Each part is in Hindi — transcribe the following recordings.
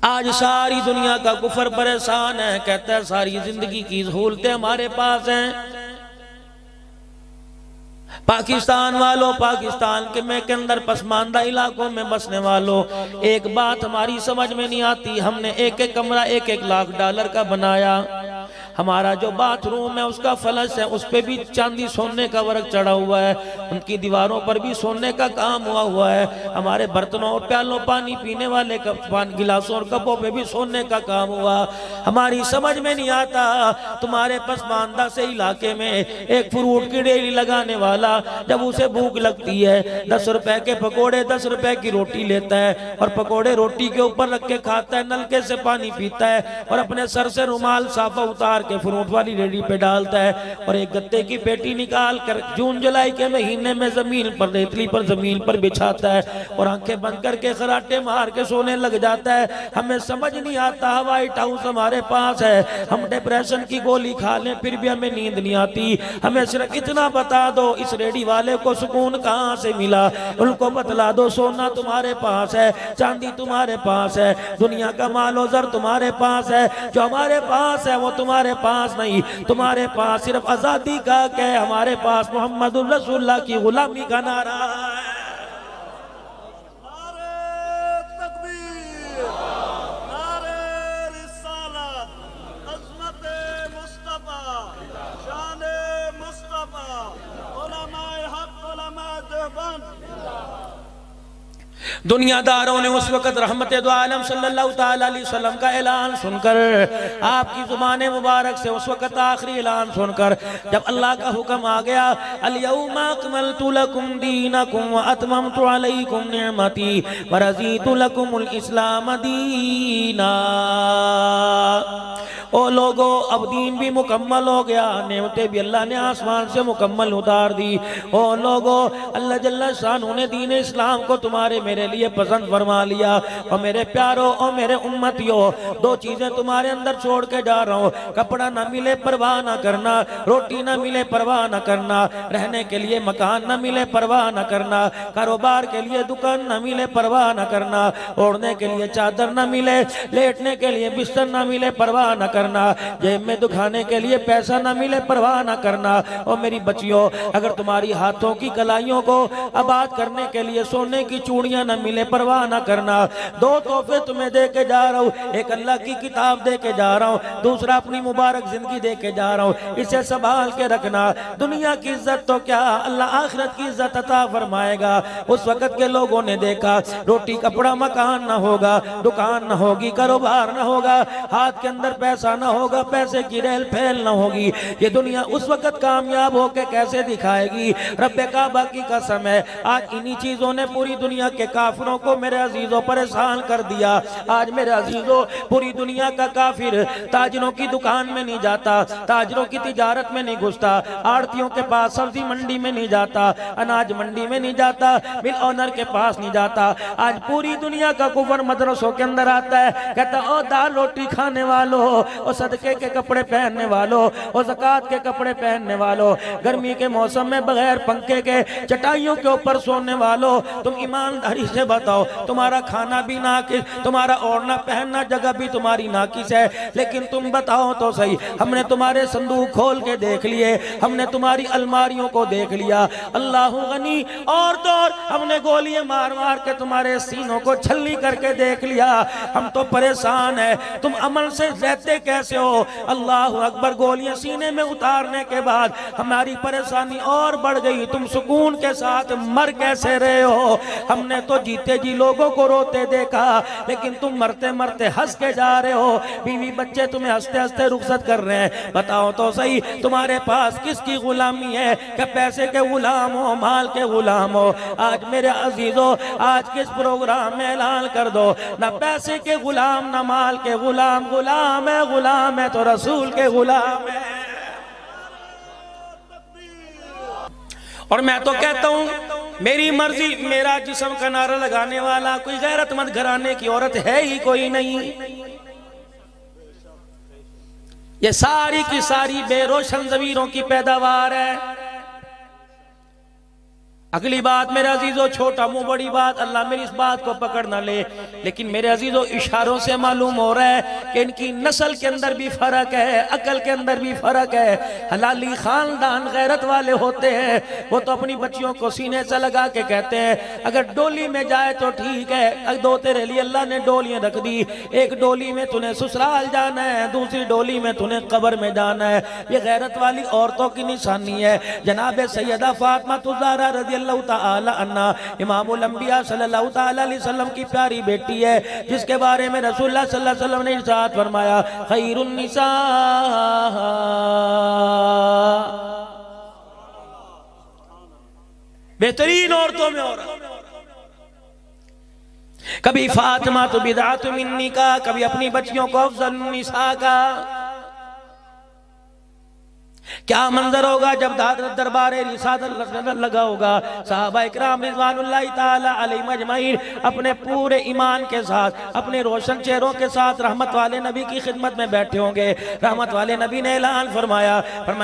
आज सारी दुनिया का कुफर परेशान है, कहता है सारी जिंदगी की सहूलतें हमारे पास हैं। पाकिस्तान वालों, पाकिस्तान के अंदर पसमानदा इलाकों में बसने वालों, एक बात हमारी समझ में नहीं आती। हमने एक एक कमरा $1-1 लाख का बनाया। हमारा जो बाथरूम है उसका फलश है, उस पे भी चांदी सोने का वर्क चढ़ा हुआ है, उनकी दीवारों पर भी सोने का काम हुआ है। हमारे बर्तनों और प्यालों, पानी पीने वाले गिलासों और कपों पे भी सोने का काम हुआ। हमारी समझ में नहीं आता, तुम्हारे पसमानदा से इलाके में एक फ्रूट की डेली लगाने वाला जब उसे भूख लगती है 10 रुपए के पकोड़े 10 रुपए की रोटी लेता है और पकोड़े रोटी के ऊपर रख के खाता है, नलके से पानी पीता है और अपने सर से रुमाल साफा उतार के फ्रूट वाली रेडी पे डालता है और एक गत्ते की पेटी निकाल कर जून जुलाई के महीने में जमीन पर, रेतली पर, जमीन पर बिछाता है और आंखें बंद करके खराटे मार के सोने लग जाता है। हमें समझ नहीं आता, व्हाइट हाउस हमारे पास है, हम डिप्रेशन की गोली खा लें फिर भी हमें नींद नहीं आती। हमें सिर्फ इतना बता दो, इस रेडी वाले को सुकून कहाँ से मिला, उनको बतला दो। सोना तुम्हारे पास है, चांदी तुम्हारे पास है, दुनिया का मालो जर तुम्हारे पास है, जो हमारे पास है वो तुम्हारे पास नहीं। तुम्हारे पास सिर्फ आजादी का क्या है, हमारे पास मोहम्मदुर रसूलुल्लाह की गुलामी का नारा है। दुनियादारों ने उस वक़्त रहमत दो आलम सल्लल्लाहु ताला अलैहि वसल्लम का ऐलान सुनकर, आपकी ज़ुबान मुबारक से उस वक़्त आखिरी ऐलान सुनकर जब अल्लाह का हुक्म आ गया, अल-यौमा अकमलतु लकुम दीनकुम व अतममतु अलैकुम निअमती व रज़ीतु लकुमुल इस्लाम दीना। ओ लोगो, अब दीन भी मुकम्मल हो गया, नेमतें भी अल्लाह ने आसमान से मुकम्मल उतार दी। ओ लोगो, अल्लाह जल्ला शानहू ने दीन इस्लाम को तुम्हारे मेरे लिए पसंद फरमा लिया। और मेरे प्यारो और मेरे उम्मतियों, दो चीजें तुम्हारे अंदर छोड़ के जा रहा हूँ। कपड़ा ना मिले परवाह ना करना, रोटी ना मिले परवाह ना करना, रहने के लिए मकान ना मिले परवाह ना करना, कारोबार के लिए दुकान ना मिले परवाह ना करना, ओढ़ने के लिए चादर ना मिले, लेटने के लिए बिस्तर ना मिले परवाह ना करना, जेब में दुखाने के लिए पैसा ना मिले परवाह ना करना। और मेरी बच्चियों, अगर तुम्हारी हाथों की कलाइयों को आबाद करने के लिए सोने की चूड़ियां ना मिले परवाह ना करना। दो तोहफे तुम्हें दे के जा रहा हूँ, एक अल्लाह की किताब दे के जा रहा हूँ, दूसरा अपनी मुबारक जिंदगी दे के जा रहा हूँ। इसे संभाल के रखना। दुनिया की इज्जत तो क्या, अल्लाह आखिरत की इज्जत अता फरमाएगा। उस वक्त के लोगों ने देखा, रोटी कपड़ा मकान ना होगा, दुकान ना होगी, कारोबार ना होगा, हाथ के अंदर पैसा ना होगा, पैसे की रेल फैल ना होगी, ये दुनिया उस वक्त कामयाब होके कैसे दिखाएगी। रब्बे काबा की कसम है, आज इन्हीं चीजों ने पूरी दुनिया के काफिरों को मेरे अजीजों परेशान कर दिया। आज मेरे अजीजों, पूरी दुनिया का काफिर ताजरों की दुकान में नहीं जाता, ताजरों की तिजारत में नहीं घुसता, आड़तियों के पास सब्जी मंडी में नहीं जाता, अनाज मंडी में नहीं जाता, मिल ऑनर के पास नहीं जाता। आज पूरी दुनिया का कुफर मदरसों के अंदर आता है, कहता ओ दाल रोटी खाने वालों, और सदके के कपड़े पहनने वालों, और ज़कात के कपड़े पहनने वालों, गर्मी के मौसम में बगैर पंखे के चटाइयों के ऊपर सोने वालों, तुम ईमानदारी से बताओ, तुम्हारा खाना भी नाकिस, तुम्हारा ओढ़ना पहनना जगह भी तुम्हारी नाकिस है, लेकिन तुम बताओ तो सही, हमने तुम्हारे संदूक खोल के देख लिए, हमने तुम्हारी अलमारियों को देख लिया, अल्लाह गनी, और तो और हमने गोलियां मार मार के तुम्हारे सीनों को छल्ली करके देख लिया। हम तो परेशान है, तुम अमल से रहते कैसे हो? अल्लाह अकबर। गोलियां सीने में उतारने के बाद हमारी परेशानी और बढ़ गई, तुम सुकून के साथ मर कैसे रहे हो? हमने तो जीते जी लोगों को रोते देखा, लेकिन तुम मरते मरते हंस के जा रहे हो। बीवी बच्चे तुम्हें हंसते हंसते रुखसत कर रहे हैं। बताओ तो सही, तुम्हारे पास किसकी गुलामी है? क्या पैसे के गुलाम हो, माल के गुलाम हो? आज मेरे अजीजों, आज किस प्रोग्राम में ऐलान कर दो, ना पैसे के गुलाम ना माल के गुलाम, गुलाम है, गुलाम है तो रसूल के गुलाम है। और मैं तो कहता हूं, मेरी मर्जी मेरा जिस्म का नारा लगाने वाला कोई गैरतमंद घराने की औरत है ही कोई नहीं। ये सारी की सारी बेरोशन ज़मीरों की पैदावार है। अगली बात मेरे अजीजों, छोटा मुंह बड़ी बात, अल्लाह मेरी इस बात को पकड़ ना ले, लेकिन मेरे अजीजों इशारों से मालूम हो रहा है कि इनकी नस्ल के अंदर भी फर्क है, अकल के अंदर भी फर्क है। हलाली खानदान गैरत वाले होते हैं, वो तो अपनी बच्चियों को सीने से लगा के कहते हैं अगर डोली में जाए तो ठीक है, दो तेरे लिए अल्लाह ने डोलियां रख दी, एक डोली में तूने ससुराल जाना है, दूसरी डोली में तूने कब्र में जाना है। ये गैरत वाली औरतों की निशानी है। जनाब सैयदा फातिमा ज़हरा रज़ी अल्लाह ताला अन्हा इमामुल अंबिया सल्लल्लाहु ताला अलैहि वसल्लम की प्यारी बेटी है, जिसके बारे में रसूलुल्लाह सल्लल्लाहु अलैहि वसल्लम ने इरशाद फरमाया खैरुन निसा, बेहतरीन औरतों में औरत। कभी फातिमा तो बिदअत मिन्नी का, कभी अपनी बच्चियों को अफजल निसा का। क्या मंजर होगा जब दरबारे रिसालत लगा होगा, सहाबा इकराम रिज़वानुल्लाहि ताला अलैहिम अजमईन अपने पूरे ईमान के साथ, अपने रोशन चेहरों के साथ रहमत वाले नबी की खिदमत में बैठे होंगे। रहमत वाले नबी ने ऐलान फरमाया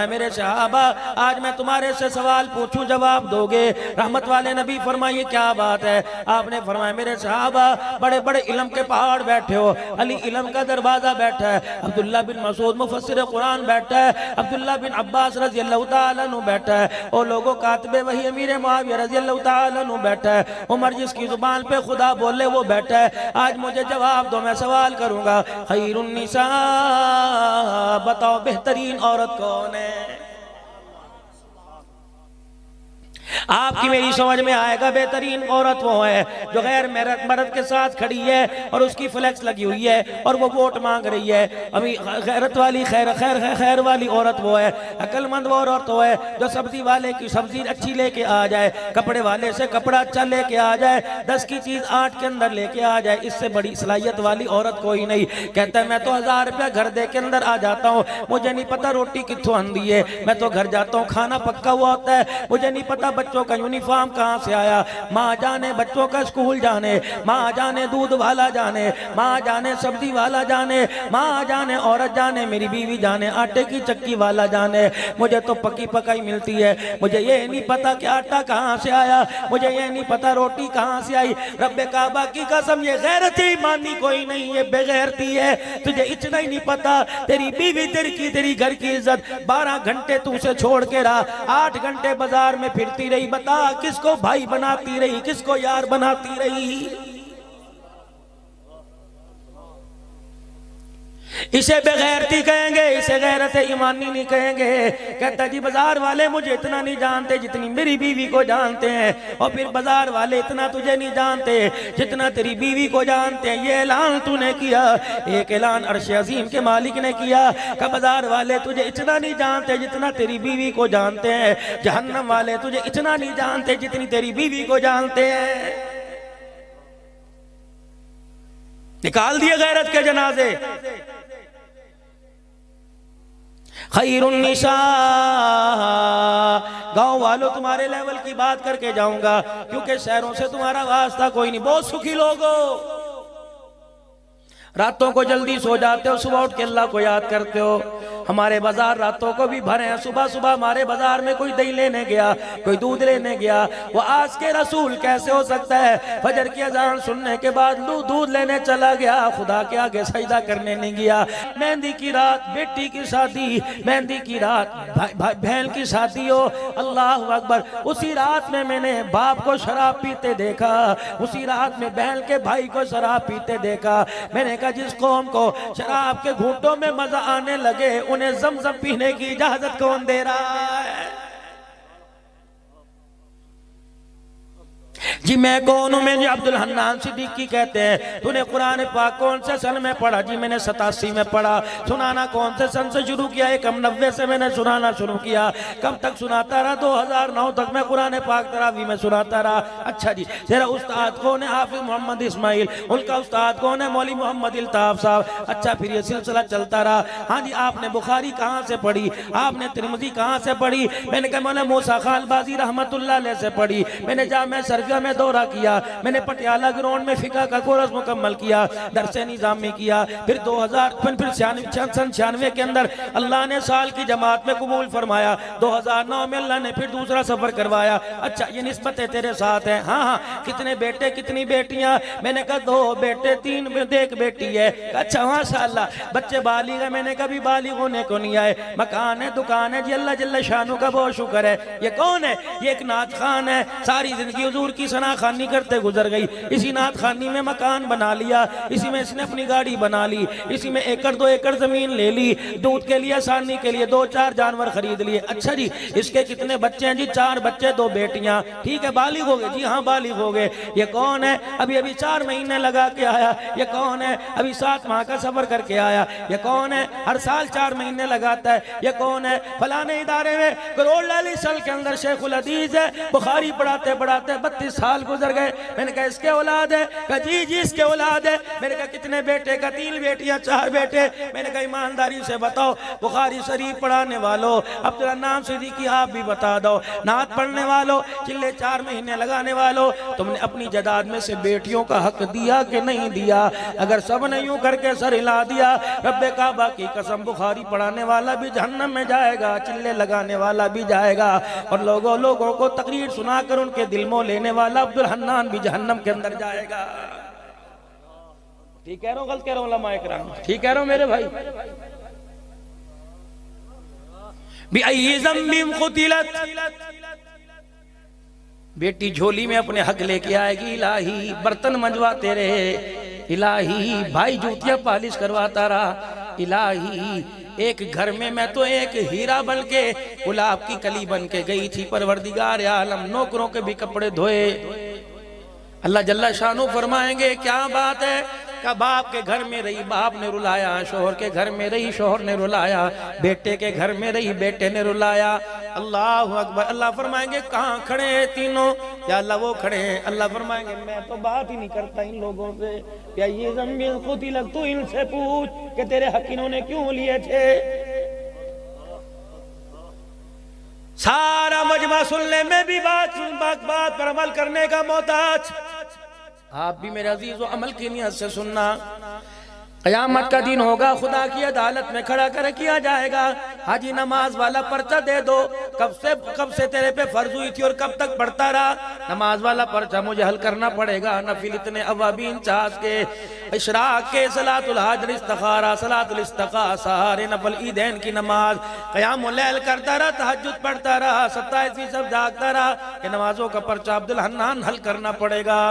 मेरे सहाबा आज मैं तुम्हारे से सवाल पूछूं जवाब दोगे। रहमत वाले नबी फरमाइए क्या बात है। आपने फरमाया मेरे सहाबा बड़े बड़े इल्म के पहाड़ बैठे हो, अली इल्म का दरवाजा बैठा है, अब्दुल्ला बिन मसूद मुफस्सिर कुरान बैठा है, अब्दुल्ला बिन अब्बास रज़ी अल्लाह ताला अन्हु बैठा है, और लोगों कातिबे वही अमीर मुआविया रज़ी अल्लाह ताला अन्हु बैठा है, उमर जिसकी जुबान पे खुदा बोले वो बैठा है। आज मुझे जवाब दो, मैं सवाल करूंगा खैरुन निसा, बताओ बेहतरीन औरत कौन है। आपकी मेरी समझ में आएगा बेहतरीन औरत वो है जो गैर मर्द के साथ खड़ी है और उसकी फ्लेक्स लगी हुई है और वो वोट मांग रही है। अभी गैरत वाली खैर वाली औरत वो है, अक्लमंद वो औरत वो है जो सब्जी वाले की सब्जी अच्छी लेके आ जाए, कपड़े वाले से कपड़ा अच्छा लेके आ जाए, 10 की चीज 8 के अंदर लेके आ जाए। इससे बड़ी सलाहियत वाली औरत कोई नहीं। कहता है मैं तो 1000 रुपया घर दे के अंदर आ जाता हूँ, मुझे नहीं पता रोटी कितों आंदी है, मैं तो घर जाता हूँ खाना पक्का हुआ होता है, मुझे नहीं पता बच्चों का यूनिफॉर्म कहां से आया। माँ जाने बच्चों का स्कूल जाने, माँ जाने दूध वाला जाने, माँ जाने सब्जी वाला जाने, माँ जाने औरत जाने, मेरी बीवी जाने आटे की चक्की वाला जाने। मुझे तो पकी पकाई मिलती है, मुझे ये नहीं पता कि आटा कहां से आया, मुझे ये नहीं पता रोटी कहां से आई। रब्बे काबा की कसम ये गैरत ईमानी कोई नहीं, ये बेगैरती है। तुझे इतना ही नहीं पता तेरी बीवी तेरी घर की इज्जत 12 घंटे तू उसे छोड़ के रहा, 8 घंटे बाजार में फिरती रही, बता किसको भाई बनाती रही, किसको यार बनाती रही। इसे बेगैरती कहेंगे, इसे गैरत ईमानी नहीं कहेंगे। कहता जी बाजार वाले मुझे इतना नहीं जानते जितनी मेरी बीवी को जानते हैं, और फिर बाजार वाले इतना तुझे नहीं जानते जितना तेरी बीवी को जानते हैं। ये ऐलान तूने किया, एक ऐलान अर्श अजीम के मालिक ने किया कि बाजार वाले तुझे इतना नहीं जानते जितना तेरी बीवी को जानते हैं, जहन्नम वाले तुझे इतना नहीं जानते जितनी तेरी बीवी को जानते हैं। निकाल दिए गैरत के जनाजे। खैरुन निसा, गांव वालों तुम्हारे लेवल की बात करके जाऊंगा क्योंकि शहरों से तुम्हारा वास्ता कोई नहीं। बहुत सुखी लोगो, रातों को जल्दी सो जाते हो, सुबह उठ के अल्लाह को याद करते हो। हमारे बाजार रातों को भी भरे हैं। सुबह सुबह हमारे बाजार में कोई दही लेने गया, कोई दूध लेने गया, वो आज के रसूल कैसे हो सकता है फजर की अजान सुनने के बाद दूध लेने चला गया, खुदा के आगे सजदा करने नहीं गया। मेहंदी की रात बेटी की शादी, मेहंदी की रात बहन की शादी हो, अल्लाह अकबर। उसी रात में मैंने बाप को शराब पीते देखा, उसी रात में बहन के भाई को शराब पीते देखा। मैंने कहा जिस कौम को शराब के घूंटों में मजा आने लगे उन्हें ज़मज़म पीने की इजाजत कौन दे रहा है। जी मैं कौन हूँ? मैं अब्दुल हन्नान सिद्दीकी कहते हैं। तूने कुरान पाक कौन से सन में पढ़ा? जी मैंने 87 में पढ़ा। सुनाना कौन से सन से शुरू किया? 91 से मैंने सुनाना शुरू किया। कब तक सुनाता रहा? 2009 तक मैं कुरान पाक तरावी में सुनाता रहा। अच्छा जी, तेरा उस्ताद कौन है? हाफिज मोहम्मद इस्माइल। उनका उस्ताद कौन है? मौलवी मोहम्मद इल्ताफ साहब। अच्छा, फिर ये सिलसिला चलता रहा। हाँ जी, आपने बुखारी कहाँ से पढ़ी? आपने तिरमिज़ी कहाँ से पढ़ी? मैंने कहा मौलाना मूसा खान बाजी रहमतुल्लाह अलैह से पढ़ी। मैंने जामिया शरीफिया में दौरा किया, मैंने पटियाला ग्राउंड में फिका का कोर्स मुकम्मल किया, दरसे निज़ामी किया। फिर 2000 फिर 96 के अंदर अल्लाह ने साल की जमात में कबूल फरमाया। 2009 में अल्लाह ने फिर दूसरा सफर करवाया। अच्छा ये निस्बतें तेरे साथ हैं? हाँ हाँ। कितने बेटे कितनी बेटियां? मैंने कहा 2 बेटे 3 एक बेटी है। अच्छा माशाअल्लाह। बच्चे बालिग है? मैंने कभी बालिग होने को नहीं आए। मकान है, दुकान है जी, अल्लाह जल्ल शानू का बहुत शुक्र है। ये कौन है? ये एक नात खान है, सारी जिंदगी हुजूर की सना खानी करते गुजर गई। इसी नात खानी में मकान बना लिया, इसी में इसने अपनी गाड़ी बना ली, इसी में 1-2 एकड़ जमीन ले ली, दूध के लिए आसानी के लिए 2-4 जानवर खरीद लिए। अच्छा जी इसके कितने बच्चे हैं जी? 4 बच्चे 2 बेटियां। ठीक है बालिग हो गए जी? हाँ बालिग हो गए। ये कौन है? अभी अभी 4 महीने लगा के आया। ये कौन है? अभी 7 माह का सफर करके आया। ये कौन है? हर साल 4 महीने लगाता है। ये कौन है? फलाने इदारे में करोड़ लाली साल के अंदर शेखुल हदीस है, बुखारी पढ़ाते पढ़ाते 32 साल गुजर गए। मैंने कहा इसके औलाद है? कहा जी जी इसके औलाद है। मैंने कहा कितने बेटे? का 3 बेटियां 4 बेटे। मैंने कहा ईमानदारी से बताओ बुखारी शरीफ पढ़ाने वालों, अब्दुल नाम सिद्दीकी आप भी बता दो, नात पढ़ने वालों, चिल्ले 4 महीने लगाने वालों, तुमने अपनी जदाद में से बेटियों का हक दिया कि नहीं दिया? अगर सब ने यूं करके सर हिला दिया, रब्बे काबा की कसम बुखारी पढ़ाने वाला भी जहन्नम में जाएगा, चिल्ले लगाने वाला भी जाएगा, और लोगों को तकरीर सुनाकर उनके दिल मोह लेने वाला अब्दुल हन्नान भी जहन्नम के अंदर जाएगा। ठीक कह रहा हूं गलत कह रहा हूं उलमा इकराम? ठीक कह रहा हूं मेरे भाई? बेटी झोली में अपने हक लेके आएगी, इलाही बर्तन मंजवाते रहे, इलाही भाई जूतियां पालिश करवाता रहा, इलाही एक घर में मैं तो एक हीरा बन के गुलाब की कली बन के गई थी, परवरदिगार आलम नौकरों के भी कपड़े धोए। अल्लाह जल्ला शानू फरमाएंगे क्या बात है? का बाप के घर में रही बाप ने रुलाया, शोहर के घर में रही शोहर ने रुलाया, बेटे के घर में रही बेटे ने रुलाया। अल्लाह अकबर। अल्लाह फरमाएंगे कहाँ खड़े हैं तीनों? या अल्लाह वो खड़े हैं। अल्लाह फरमाएंगे मैं तो बात ही नहीं करता इन लोगों से, या ये ज़मीन खुद ही लग, तू इनसे पूछ कि तेरे हक इन्होंने क्यों लिए थे। सारा मजमा सुनने में भी बात पर अमल करने का मोहताज। आप भी मेरे अजीजों अमल की नियत से सुनना। क़यामत का दिन होगा, खुदा की अदालत में खड़ा कर किया जाएगा। हाजी नमाज वाला पर्चा दे दो, कब से तेरे पे फर्ज हुई थी और कब तक पढ़ता रहा? नमाज वाला पर्चा मुझे हल करना पड़ेगा। नफिल इतने अवाबीन चास के, इशराक के, सलातुल हाजर, इस्तिखारा, सलातुल इस्तिखा, सहारे नफल ईदैन की नमाज, क़यामुल लैल करता रहा, तहज्जुद पढ़ता रहा, 27 सब जागता रहा। ये नमाजों का पर्चा अब्दुल हन्नान हल करना पड़ेगा।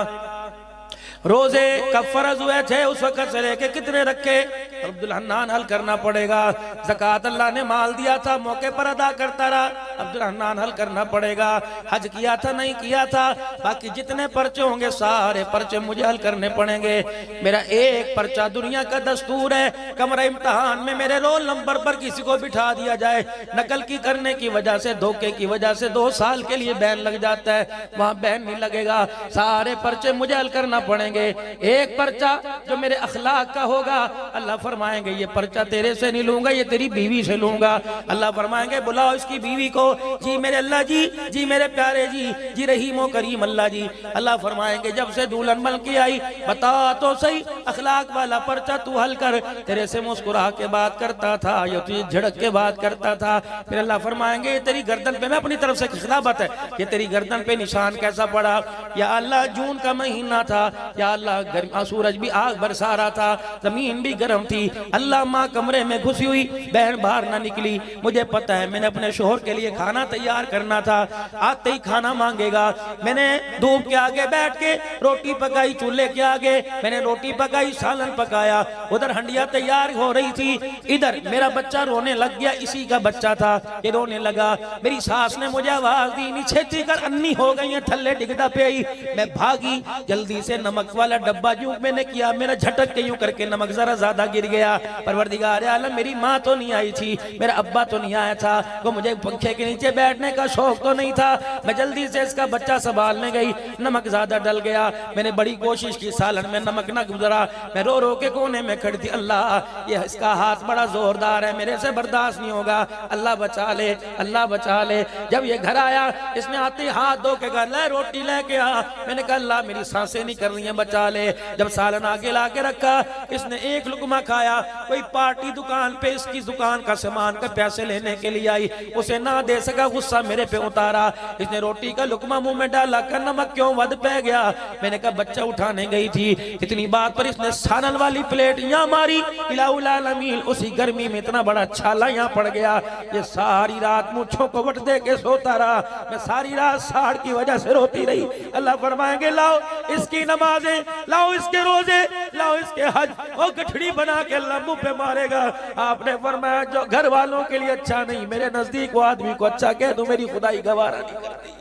रोजे कब फर्ज हुए थे उस वक्त से लेके कितने रखे अब्दुल हन्नान हल करना पड़ेगा। ज़कात अल्लाह ने माल दिया था मौके पर अदा करता रहा, अब्दुल हन्नान हल करना पड़ेगा। हज किया था नहीं किया था, बाकी जितने पर्चे होंगे सारे पर्चे मुझे हल करने पड़ेंगे। मेरा एक पर्चा दुनिया का दस्तूर है, कमरा इम्तहान में मेरे रोल नंबर पर किसी को बिठा दिया जाए, नकल की करने की वजह से, धोखे की वजह से 2 साल के लिए बैन लग जाता है, वहां बैन नहीं लगेगा। सारे पर्चे मुझे हल करना पड़ेंगे। एक पर्चा जो मेरे अखलाक का होगा, अल्लाह फरमाएंगे ये पर्चा तेरे से नहीं लूंगा, ये तेरी बीवी से लूंगा। अल्लाह फरमाएंगे बुलाओ इसकी बीवी को। जी मेरे अल्लाह जी, जी मेरे प्यारे जी, जी रहीम करीम अल्लाह जी। अल्लाह फरमाएंगे जब से दुल्हन बन के आई बता तो सही, अखलाक वाला पर्चा तू हल कर। तेरे से मुस्कुरा के बात करता था या तुझे झड़क के बात करता था? फिर अल्लाह फरमाएंगे तेरी गर्दन पे, मैं अपनी तरफ से खिलाफत है, ये तेरी गर्दन पे निशान कैसा पड़ा? या अल्लाह जून का महीना था, या अल्लाह गर्म सूरज भी आग बरसा रहा था, जमीन भी गर्म थी। अल्लाह माँ कमरे में घुसी हुई, बहन बाहर ना निकली। मुझे पता है मैंने अपने शोहर के लिए खाना तैयार करना था, आते ही खाना मांगेगा। मैंने धूप के आगे बैठ के रोटी पकाई, चूल्हे के आगे मैंने रोटी पकाई, सालन पकाया, उधर हंडिया तैयार हो रही थी, इधर मेरा बच्चा रोने लग गया, इसी का बच्चा था, ये रोने लगा। मेरी सास ने मुझे आवाज दी, नीचे कर अन्नी हो गई है, थल्ले डिगदा पे आई। मैं भागी, जल्दी से नमक नमक वाला डब्बा यूं मैंने किया, मेरा झटक के यूं करके नमक जरा ज्यादा गिर गया। परवरदिगार आलम मेरी माँ तो नहीं आई थी, मेरा अब्बा तो नहीं आया था, वो मुझे पंखे के नीचे बैठने का शौक तो नहीं था। मैं जल्दी से इसका बच्चा संभालने गई, नमक ज्यादा डल गया। मैंने बड़ी कोशिश की, सालन में नमक न गुजरा। मैं रो रो के कोने में खड़ी थी, अल्लाह ये इसका हाथ बड़ा जोरदार है, मेरे से बर्दाश्त नहीं होगा, अल्लाह बचा ले, अल्लाह बचा ले। जब ये घर आया, इसने आते हाथ धो के कहा ले रोटी लेके आ। मैंने कहा अल्लाह मेरी सांसें नहीं कर रही हैं, बचा ले। जब सालन आगे ला के रखा, इसने एक लुकमा खाया। कोई पार्टी दुकान पे इसकी दुकान का सामान का पैसे लेने के लिए आई, उसे ना दे सका, गुस्सा मेरे पे उतारा। इसने रोटी का लुकमा मुंह में डाला, कर नमक क्यों वध पै गया। मैंने कहा बच्चा उठाने गई थी। इतनी बात पर इसने सालन वाली प्लेट यहाँ मारी, इलाउल आलमीन, उसी गर्मी में इतना बड़ा छाला यहाँ पड़ गया। ये सारी रात मुझों को वट दे के सोता रहा, मैं सारी रात साड़ की वजह से रोती रही। अल्लाह फरमाएंगे लाओ इसकी नमाजें, लाओ इसके रोजे, लाओ इसके हज, और गठड़ी बना के अल्लाह मुंह पे मारेगा। आपने फरमाया जो घर वालों के लिए अच्छा नहीं, मेरे नजदीक वो आदमी को अच्छा कह दूं, मेरी खुदाई गवारा नहीं करती है।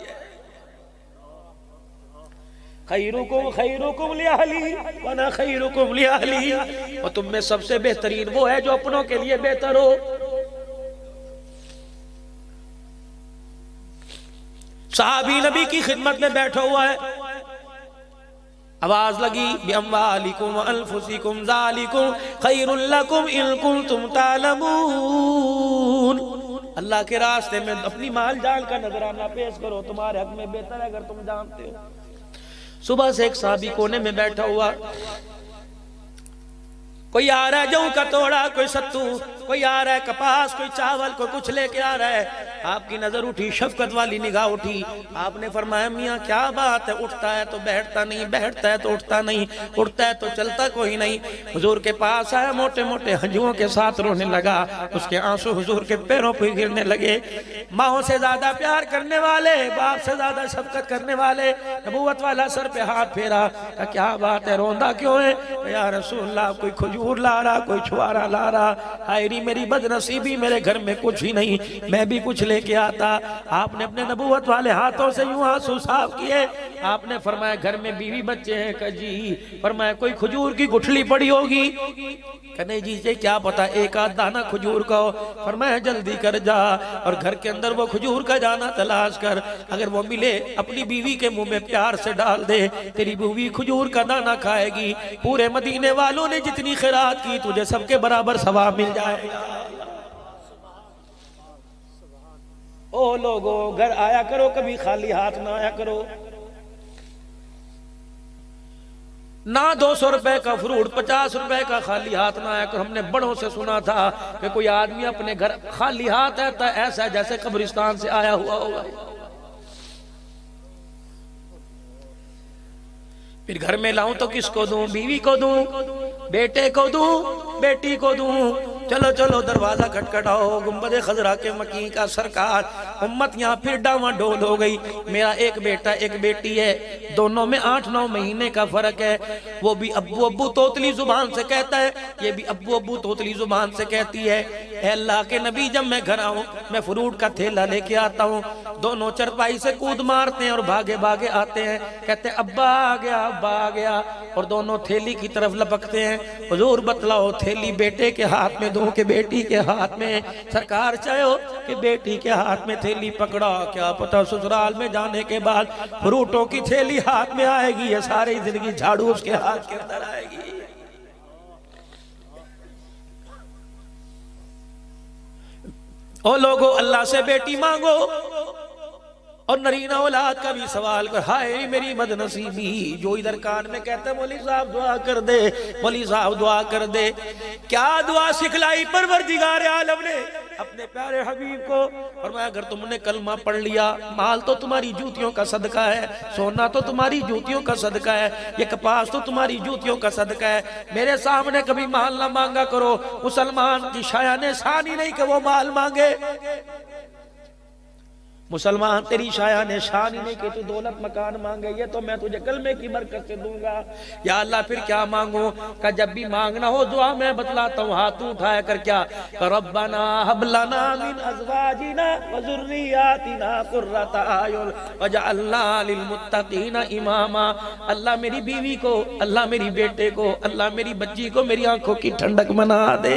खैरुकुम खैरुकुम लिअहली व अना खैरुकुम लिअहली, और तुम में सबसे बेहतरीन वो है जो अपनों के लिए बेहतर हो। सहाबी नबी की खिदमत में बैठा हुआ है, आवाज लगी बिअम्वालिकुम व अनफुसिकुम ज़ालिकुम खैरुल लकुम इन कुंतुम तालमून। अल्लाह के रास्ते में अपनी माल जान का नजराना पेश करो, तुम्हारे हक में बेहतर है अगर तुम जानते हो। सुबह से एक साहबी कोने में बैठा हुआ, कोई आ रहा है जऊ का तोड़ा, कोई सत्तू, कोई आ रहा है कपास, कोई चावल, कोई कुछ लेके आ रहा है। आपकी नजर उठी, शफकत वाली निगाह उठी। आपने फरमाया मियाँ क्या बात है, उठता है तो बैठता नहीं, बैठता है तो उठता नहीं, उठता है तो चलता कोई नहीं। हुजूर के पास आया, मोटे मोटे हंजुओं के साथ रोने लगा, उसके आंसू हुजूर के पैरों पर गिरने लगे। माओ से ज्यादा प्यार करने वाले, बाप से ज्यादा शफकत करने वाले, नबूवत वाला सर पे हाथ फेरा। क्या बात है, रोंदा क्यों है? या रसूलल्लाह कोई खजूर ला रहा, कोई छुआरा ला रहा, हायरी मेरी बदनसीबी, मेरे घर में कुछ ही नहीं, मैं भी कुछ लेके आता। आपने अपने नबूवत वाले हाथों से यूं आंसू साफ किए। आपने फरमाया घर में बीवी बच्चे हैं का जी? फरमाया कोई खजूर की गुठली पड़ी होगी? कहने जी से क्या पता, एक आध दाना खजूर का हो। फरमाया जल्दी कर जा और घर के अंदर वो खजूर का दाना तलाश कर, अगर वो मिले अपनी बीवी के मुंह में प्यार से डाल दे, तेरी बीवी खजूर का दाना खाएगी। पूरे मदीने वालों ने जितनी खैरात की, तुझे सबके बराबर सवाब मिल जाएगा। ओ लोगो, घर आया करो, कभी खाली हाथ ना आया करो। ना 200 रुपए का फ्रूट, 50 रुपए का खाली हाथ ना आया करो। हमने बड़ों से सुना था कि कोई आदमी अपने घर खाली हाथ आता है, ऐसा जैसे कब्रिस्तान से आया हुआ होगा। फिर घर में लाऊं तो किसको दूं? बीवी को दूं, बेटे को दूं, बेटी को दूं? चलो चलो दरवाजा खटखटाओ, गुंबद खजरा के मकीन का सरकार। उम्मत यहाँ फिर डावाडोल हो गई। मेरा एक बेटा एक बेटी है, दोनों में 8-9 महीने का फर्क है। वो भी अब्बू अब्बू तोतली जुबान से कहता है, ये भी अब्बू अब्बू तोतली जुबान से कहती है। अल्लाह के नबी जब मैं घर आऊं, मैं फ्रूट का थैला लेके आता हूँ, दोनों चरपाई से कूद मारते हैं और भागे भागे आते हैं, कहते अब्बा आ गया, अब्बा आ गया, और दोनों थैली की तरफ लपकते हैं। हुजूर बतलाओ थैली बेटे के हाथ में दूं कि बेटी के हाथ में? सरकार चाहो कि बेटी के हाथ में थैली पकड़ा, क्या पता ससुराल में जाने के बाद फ्रूटों की थैली हाथ में आएगी, ये सारी जिंदगी झाड़ू उसके हाथ के अंदर आएगी। ओ लोगो, अल्लाह से बेटी मांगो और नरीना औलाद का भी सवाल कर। हाय मेरी बदनसीबी, जो इधर कान में कहते मौली साहब दुआ कर दे, मौली साहब दुआ कर दे। क्या दुआ सिखलाई परवरदिगार आलम ने अपने प्यारे हबीब को? फरमाया अगर तुमने कलमा पढ़ लिया, माल तो तुम्हारी जूतियों का सदका है, सोना तो तुम्हारी जूतियों का सदका है, ये कपास तो तुम्हारी जूतियों का सदका है। मेरे सामने कभी माल ना मांगा करो। मुसलमान की शायान शान ही नहीं कि वो माल मांगे। मुसलमान तेरी शाया ने शान ही नहीं कि तू दौलत मकान मांगे, ये तो मैं तुझे कलमे की बरकत से दूंगा। या अल्लाह फिर क्या मांगू? का जब भी मांगना हो दुआ मैं बतलाता हूँ, हाथ उठाया कर क्या, रब्बना हब लना मिन अज़वाजिना व ज़ुर्रिय्यातिना क़ुर्रता अयुन वजअलना लिलमुत्तक़ीना इमामा। अल्लाह मेरी बीवी को, अल्लाह मेरी बेटे को, अल्लाह मेरी बच्ची को मेरी आंखों की ठंडक बना दे।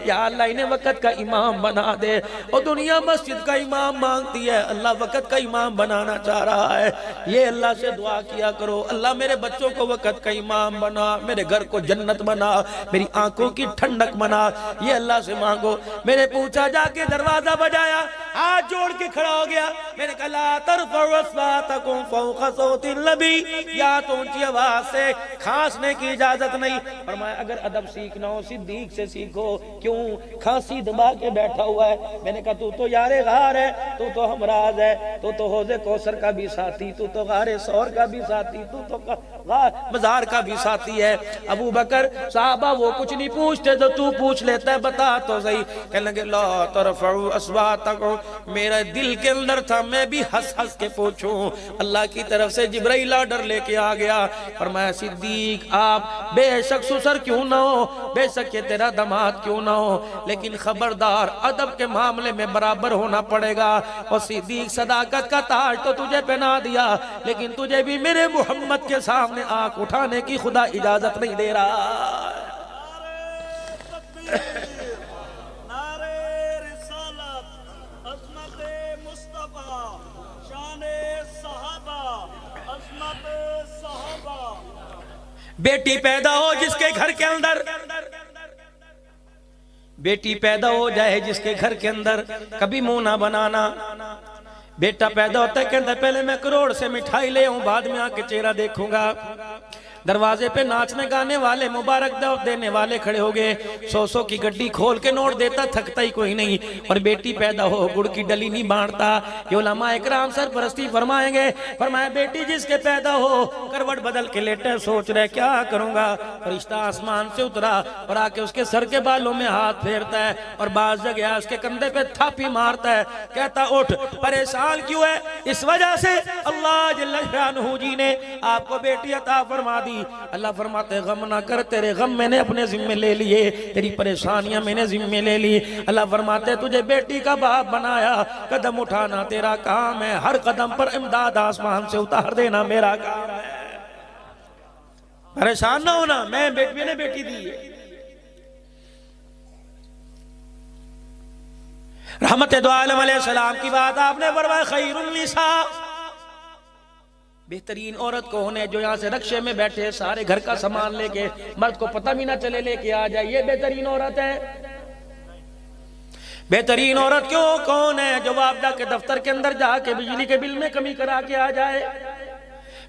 या अल्लाह इन्हें वक़्त का इमाम बना दे। और दुनिया मस्जिद का इमाम मांगती है, अल्लाह वक़्त का इमाम बनाना चाह रहा है। ये अल्लाह से दुआ किया करो, अल्लाह मेरे बच्चों को वक़्त का इमाम बना, मेरे घर को जन्नत बना, मेरी आंखों की ठंडक बना। ये अल्लाह से मांगो। मैंने पूछा, जाके दरवाजा बजाया, हाथ जोड़ के खड़ा हो गया। मैंने कहा ला तरफ़उ अस्वातकुम फ़ौक़ सौतिन नबी, या तो ऊंची आवाज से खांसने की इजाजत नहीं। फरमाया अगर अदब सीखना हो सिद्दीक से सीखो। क्यों? खांसी दबा के बैठा हुआ है। मैंने कहा तू तो यारे गार है, तू तो हमराज है, तू तो हौज़े कौसर का भी साथी, तू तो गारे सौर का भी साथी, तू तो मजार का भी साथी है। अबू बकर साहबा वो कुछ नहीं पूछते तो तू पूछ लेता है, बता तो सही। कहने लगे ला तरफ़उ अस्वातकुम। मेरा दिल के अंदर था मैं भी हंस हंस के पूछूं। अल्लाह की तरफ से जिब्राइल ऑर्डर लेके आ गया। फरमाया सिद्दीक आप बेशक ससुर क्यों ना हो, बेशक ये तेरा दामाद क्यों ना हो, लेकिन खबरदार अदब के मामले में बराबर होना पड़ेगा। और सिद्दीक सदाकत का ताज तो तुझे पहना दिया, लेकिन तुझे भी मेरे मोहम्मद के सामने आंख उठाने की खुदा इजाजत नहीं दे रहा। बेटी पैदा हो जिसके घर के अंदर, बेटी पैदा हो जाए जिसके घर के अंदर, कभी मुंह ना बनाना। बेटा पैदा होता है कहता पहले मैं करोड़ से मिठाई ले आऊं, बाद में आके चेहरा देखूंगा। दरवाजे पे नाचने गाने वाले मुबारक देने वाले खड़े हो गए। 100 की गड्डी खोल के नोट देता, थकता ही कोई नहीं। और बेटी पैदा हो गुड़ की डली नहीं बांटता। ये उलमा इकराम सरपरस्ती फरमाएंगे। फरमाया बेटी जिसके पैदा हो करवट बदल के लेटे, सोच रहे क्या करूंगा। फरिश्ता आसमान से उतरा और आके उसके सर के बालों में हाथ फेरता है और बाज जगह उसके कंधे पे थापी मारता है, कहता उठ। परेशान क्यों है? इस वजह से अल्लाह जल्ल शानहू जी ने आपको बेटी अता फरमा दी। अल्लाह फरमाते गम ना कर, तेरे गम मैंने अपने जिम्मे ले लिए, तेरी परेशानियां मैंने जिम्मे ले ली। अल्लाह फरमाते तुझे बेटी का बाप बनाया, कदम उठाना तेरा काम है, हर कदम पर इमदाद आसमान से उतार देना मेरा काम है। परेशान ना होना, मैं मैंने बेटी दी है। रहमत दो आलम अलैहिस्सलाम की बात आपने फरमाया खैरुन निसा, बेहतरीन औरत कौन है? जो यहाँ से रक्शे में बैठे सारे घर का सामान लेके, मर्द को पता भी ना चले लेके आ जाए, ये बेहतरीन औरत है। बेहतरीन औरत क्यों कौन है? जो वापदा के दफ्तर के अंदर जाके बिजली के बिल में कमी करा के आ जाए।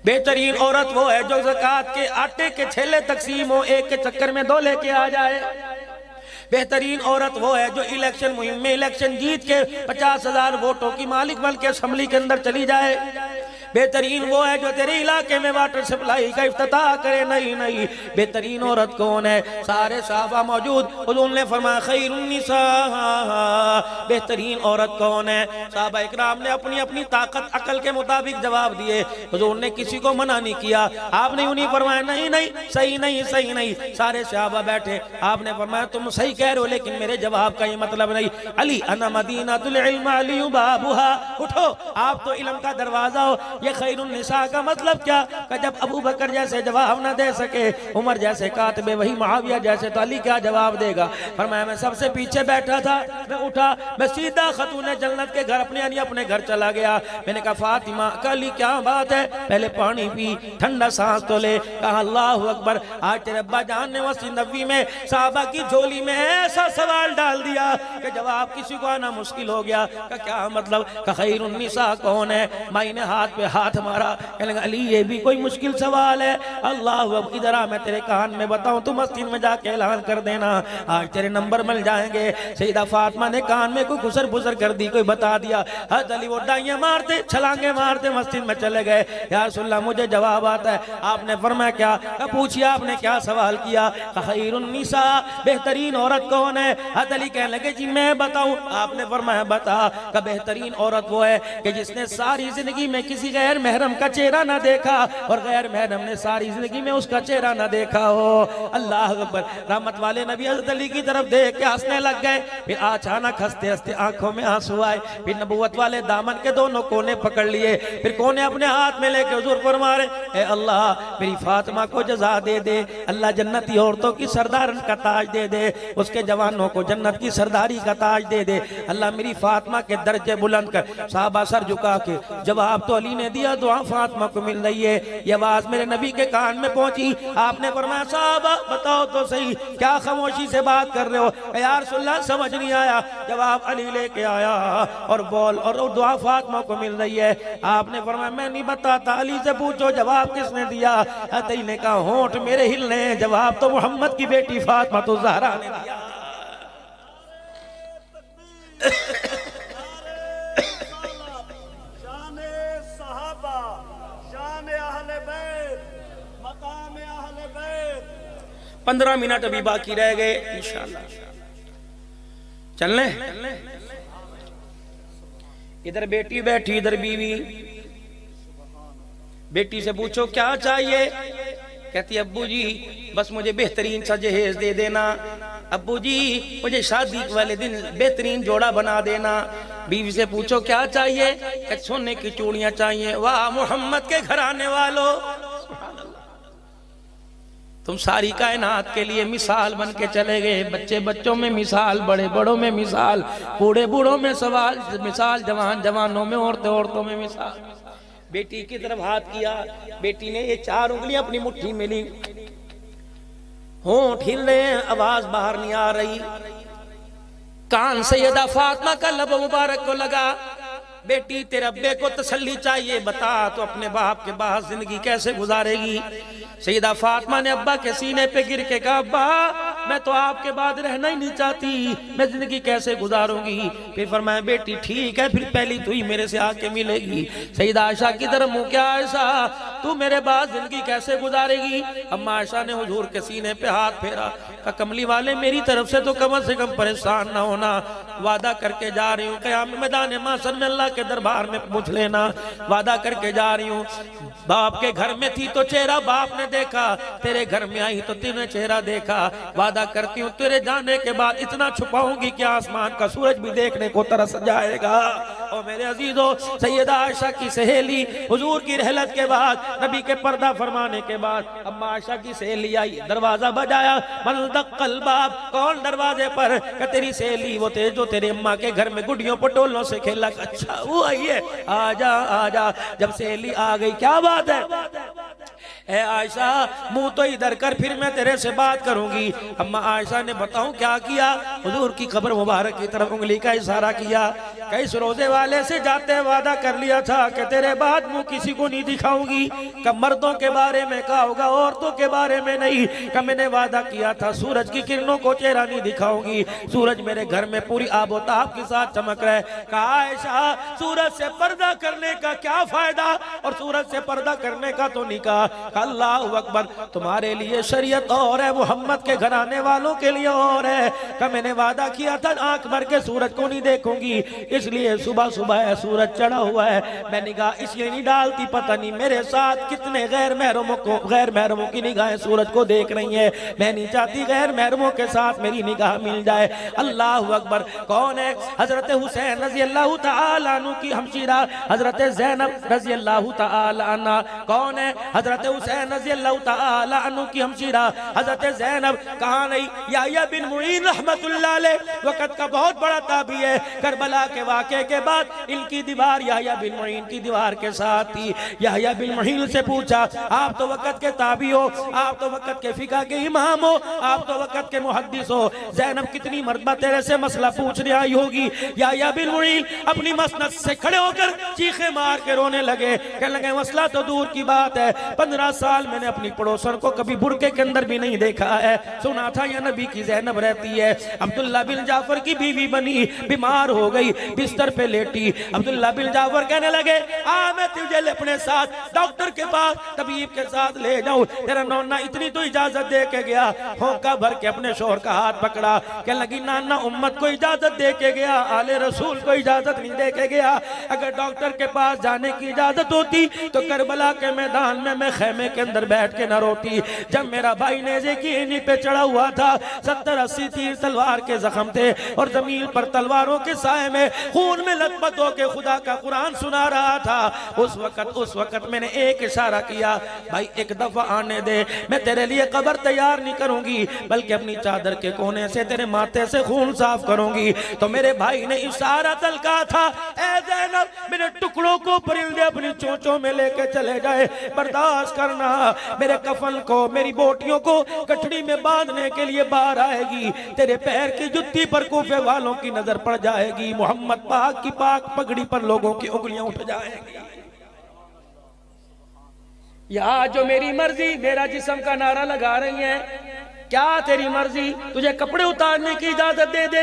बेहतरीन औरत वो है जो ज़कात के आटे के थैले तकसीम हो, एक के चक्कर में 2 लेके आ जाए। बेहतरीन औरत वो है जो इलेक्शन मुहिम में इलेक्शन जीत के 50,000 वोटों की मालिक बन के असेंबली के अंदर चली जाए। बेहतरीन वो है जो तेरे इलाके में वाटर सप्लाई का इफ्तिताह करे। नहीं, बेहतरीन औरत कौन है? सारे साहबा मौजूद, हुजूर ने फरमाया खैरुन निसा, बेहतरीन औरत कौन है? साहबा इकराम ने अपनी अपनी ताकत अकल के मुताबिक जवाब दिए। हुजूर ने किसी को मना नहीं किया। आपने यूं नहीं फरमाया नहीं सही नहीं। सारे साहबा बैठे, आपने फरमाया तुम सही कह रहे हो, लेकिन मेरे जवाब का ये मतलब नहीं। अली अना मदीनातुल इल्म अली बाबुहा, उठो आप तो इल्म का दरवाजा हो। ये खैरुन निसा का मतलब क्या? कि जब अबू बकर जैसे जवाब न दे सके, उमर जैसे कातिबे वही मुआविया जैसे, तो अली क्या जवाब देगा? फरमाया मैं सबसे पीछे बैठा था, मैं उठा, मैं सीधा खतूने जन्नत के घर अपने घर चला गया। मैंने कहा फातिमा अली क्या बात है? पहले पानी पी, ठंडा सांस तो ले। कहा अल्लाह अकबर। आज तेरे अब्बा जान ने मस्जिद नबवी में साहबा की झोली में ऐसा सवाल डाल दिया कि जवाब किसी को आना मुश्किल हो गया। का क्या मतलब? खैरुन निसा कौन है? माई ने हाथ पे हाथ मारा, कहने लगा अली ये भी कोई मुश्किल सवाल है। अल्लाह इधर आ, मैं तेरे कान में बताऊं, तू मस्जिद में जाके ऐलान कर देना, आज तेरे नंबर मिल जाएंगे। सैयदा फातिमा ने कान में कोई घुसर फुसर कर दी, कोई बता दिया। हज़रत अली वो डाइयां मारते छलांगे मारते मस्जिद में चले गए। या रसूलल्लाह मुझे जवाब आता है। आपने फरमाया क्या? पूछिए आपने क्या सवाल किया? खैरुन निसा, बेहतरीन औरत कौन है? हज़रत अली कहने लगे जी मैं बताऊं। आपने फरमाया बता। का बेहतरीन औरत वो है कि जिसने सारी जिंदगी में किसी गैर महरम का चेहरा ना देखा और गैर महरम ने सारी जिंदगी में उसका चेहरा ना देखा हो। अल्लाह अकबर। रहमत वाले नबी हज़रत अली की तरफ देख के हंसने लग गए। फिर अचानक हंसते हंसते आंखों में आंसू आए। फिर नबूवत वाले दामन के दोनों कोने पकड़ लिए। फिर कोने अपने हाथ में लेके हुजूर फरमा रहे, ए अल्लाह मेरी फातिमा को जज़ा दे दे, अल्लाह जन्नती औरतों की सरदारन का ताज दे दे, उसके जवानों को जन्नत की सरदारी का ताज दे दे, अल्लाह मेरी फातिमा के दर्जे बुलंद कर। साहबा सर झुका के जवाब तो अली ने दिया, दुआ फातिमा को मिल रही है। ये आवाज मेरे नबी के कान में पहुंची। आपने फरमाया साहबा बताओ तो सही, क्या खामोशी से बात कर रहे हो? या रसूलल्लाह समझ नहीं आया। जवाब अली लेके आया और बोल और दुआ फातिमा को मिल रही है। आपने फरमाया मैं नहीं बताता, अली से पूछो जवाब किसने दिया। अली ने कहा होंठ मेरे हिलने, जवाब तो मोहम्मद की बेटी फातिमा तो ज़हरा ने दिया। शाने सहाबा, शाने अहले बैत, मकाम अहले बैत। 15 मिनट अभी बाकी रह गए इंशाअल्लाह। चलने इधर बेटी बैठी इधर बीवी। बेटी से पूछो क्या चाहिए? कहती अब्बू जी बस मुझे बेहतरीन सा जहेज दे देना, अब्बू जी मुझे शादी वाले दिन बेहतरीन जोड़ा बना देना। बीवी से पूछो क्या चाहिए? कहते सोने की चूड़ियां चाहिए। वाह मोहम्मद के घराने वालों, तुम सारी कायनात के लिए मिसाल बन के चले गए। बच्चे बच्चों में मिसाल, बड़े बड़ों में मिसाल, बूढ़े बूढ़ों में सवाल मिसाल, जवान जवानों में, औरतें औरतों में मिसाल। बेटी की तरफ हाथ किया। बेटी ने ये 4 उंगलियां अपनी मुट्ठी में ली, होंठ हिल रहे हैं, आवाज बाहर नहीं आ रही। कान सैयदा फातिमा का लब मुबारक को लगा। बेटी तेरे अब्बे को तसल्ली चाहिए, बता तो अपने बाप के बाद जिंदगी कैसे गुजारेगी? सैयदा फातिमा ने अब्बा के सीने पे गिर के कहा अब्बा मैं तो आपके बाद रहना ही नहीं चाहती, मैं जिंदगी कैसे गुजारूंगी? फिर फरमाया बेटी ठीक है, फिर पहली तू ही मेरे से आके मिलेगी। सैयदा आयशा की तरफ मुंह क्या आयशा तू मेरे बाद जिंदगी कैसे गुजारेगी? अम्मा आयशा ने हुजूर के सीने पे हाथ फेरा, कहा कमली वाले मेरी तरफ से तो कम से कम परेशान ना होना, वादा करके जा रही हूँ क़यामत मैदान माशर में अल्लाह के दरबार में पूछ लेना, वादा करके जा रही हूँ। बाप के घर में थी तो चेहरा बाप ने देखा, तेरे घर में आई तो तूने चेहरा देखा। वादा करती हूँ तेरे जाने के बाद इतना छुपाऊंगी कि आसमान का सूरज भी देखने को तरस जाएगा। और मेरे अजीजों सैयदा आयशा की सहेली हुजूर की रहलत के बाद, नबी के पर्दा फरमाने के बाद अम्मा आयशा की सहेली आई, दरवाजा बजाया। मन दक्कल बाब, कौन दरवाजे पर? कि तेरी सहेली वो थे जो तेरे अम्मा के घर में गुड़ियों पटोलों से खेला। अच्छा वो आई है, आजा आजा। जब सहेली आ गई क्या बात है? ए आयशा मुंह तो इधर कर, फिर मैं तेरे से बात करूंगी। अम्मा आयशा ने बताऊं क्या किया? हुजूर की कब्र मुबारक की तरफ उंगली का इशारा किया। कई रोजे वाले से जाते वादा कर लिया था कि तेरे बाद मुंह किसी को नहीं दिखाऊंगी। कब मर्दों के बारे में कहा होगा, औरतों के बारे में नहीं। कब मैंने वादा किया था सूरज की किरणों को चेहरा नहीं दिखाऊंगी। सूरज मेरे घर में पूरी आबोताब के साथ चमक रहा है। कहा आयशा सूरज से पर्दा करने का क्या फायदा, और सूरज से पर्दा करने का तो नहीं कहा। अल्लाहु अकबर, तुम्हारे लिए शरीयत और है, मोहम्मद के घराने वालों के लिए और है। कि मैंने वादा किया था आंख भर के सूरज को नहीं देखूंगी, इसलिए सुबह सुबह है सूरज चढ़ा हुआ है, मैं निगाह इसलिए नहीं डालती। पता नहीं मेरे साथ कितने गैर महरमों की निगाहें सूरज को देख रही है। मैं नहीं चाहती गैर महरमों के साथ मेरी निगाह मिल जाए। अल्लाहु अकबर। कौन है? हजरत हुसैन रजी अल्लाह तआला अन्हु की हमशीरा हजरत ज़ैनब रजी अल्लाह तआला अन्हा। कौन है? हजरत हुसैन रजी अल्लाह तआला अन्हु की हमशीरा हजरत ज़ैनब। कहाँ नहीं? याह्या बिन मुईन रहमतुल्लाह अलैह वक़्त का बहुत बड़ा ताबी है। करबला के वाक़े के बाद इनकी दीवार याह्या बिन मुईन की दीवार के साथ थी। याह्या बिन मुईन से पूछा, आप तो वक़्त के ताबी हो, आप तो वक़्त के फिक़ह के इमाम हो, आप तो वक़्त के मुहद्दिस हो, ज़ैनब कितनी मरतबा तेरे से मसला पूछने आई होगी। याह्या बिन मुईन अपनी मसनद से खड़े होकर चीखे मार के रोने लगे, कहने लगे मसला तो दूर की बात है, 15 साल मैंने अपनी पड़ोसन को कभी बुरके के अंदर भी नहीं देखा है। सुना था या नबी की ज़ैनब रहती है, अब्दुल्ला बिन जाफर की बीवी बनी, बीमार हो गई, बिस्तर पे लेटी। अब्दुल्ला बिन जाफर कहने लगे, आ मैं तुझे अपने साथ डॉक्टर के पास तबीब के साथ ले जाऊं। तेरा नौना इतनी तो इजाजत दे के गया। होंका भर के अपने शोहर का हाथ पकड़ा, कहने लगी नाना उम्मत को इजाजत दे के गया, आले रसूल को इजाजत नहीं दे के गया। अगर डॉक्टर के पास जाने की इजाजत होती तो करबला के मैदान में मैं खेमे के अंदर बैठ के न रोती। जब मेरा भाई नेज़े की इन्हीं पे चढ़ा हुआ था, 70-80 तीर तलवार के जख्म थे और जमीन पर तलवारों के साए में खून में लथपथ होकर खुदा का कुरान सुना रहा था। उस वक्त मैंने एक इशारा किया, भाई एक दफा आने दे, मैं तेरे लिए कब्र तैयार नहीं करूंगी बल्कि अपनी चादर के कोने से तेरे माथे से खून साफ करूंगी। तो मेरे भाई ने इशारा तलका था, ऐ ज़ैनब मेरे टुकड़ों को परिंदे अपनी चोंचों में लेके चले जाए, बर्दाश्त करना। मेरे कफन को, मेरी बोटियों को गठड़ी में बांधने के लिए बाहर आएगी, तेरे पैर की जुत्ती पर कूफे वालों की नजर पड़ जाएगी, मोहम्मद पाक की पाक पगड़ी पर लोगों की उंगलियां उठ जाएंगी। यहाँ जो मेरी मर्जी मेरा जिस्म का नारा लगा रही है, क्या तेरी मर्जी तुझे कपड़े उतारने की इजाजत दे दे?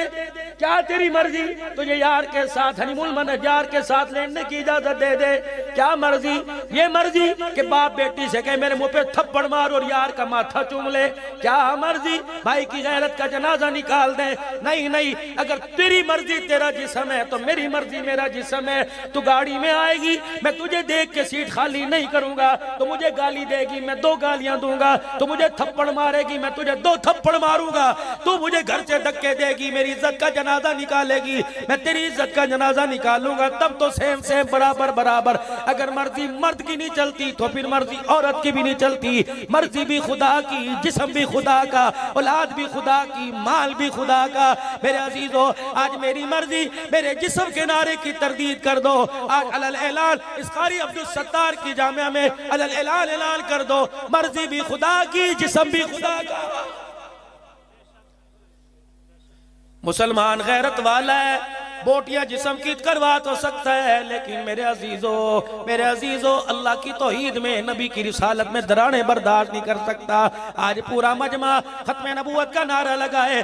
क्या तेरी मर्जी तुझे यार के साथ हनीमून मनाने, यार के साथ लेटने की इजाजत दे दे? क्या मर्जी? ये मर्जी कि बाप बेटी से कहे मेरे मुंह पे थप्पड़ मार और यार का माथा चूम ले? क्या मर्जी भाई की गैरत का जनाजा निकाल दे? नहीं नहीं, अगर तेरी मर्जी तेरा जिस्म है तो मेरी मर्जी मेरा जिस्म है। तू गाड़ी में आएगी, मैं तुझे देख के सीट खाली नहीं करूंगा, तो मुझे गाली देगी, मैं 2 गालियां दूंगा, तो मुझे थप्पड़ मारेगी, मैं तुझे 2 थप्पड़ मारूंगा, तू मुझे घर से धक्के देगी, मेरी इज्जत का जनाजा निकालेगी, मैं तेरी इज्जत का जनाजा निकालूंगा, तब तो सेम सेम बराबर बराबर। अगर मर्जी मर्द की नहीं चलती तो फिर मर्जी औरत की भी नहीं चलती। मर्जी भी खुदा की, जिस्म भी खुदा का, औलाद भी खुदा की, माल भी खुदा का। मेरे अजीजों, आज मेरी मर्जी मेरे जिस्म के नारे की तरदीद कर दो। आज अलल ऐलान इस कारी अब्दुल सत्तार की जामिया में अलल ऐलान ऐलान कर दो, मर्जी भी खुदा की, जिस्म भी खुदा का। मुसलमान गैरत वाला है, बोटियां जिस्म की करवा तो सकता है, लेकिन मेरे अजीजों अल्लाह की तौहीद में, नबी की रिसालत में दराने बर्दाश्त नहीं कर सकता। आज पूरा मजमा खत्मे नबूवत का नारा लगाए।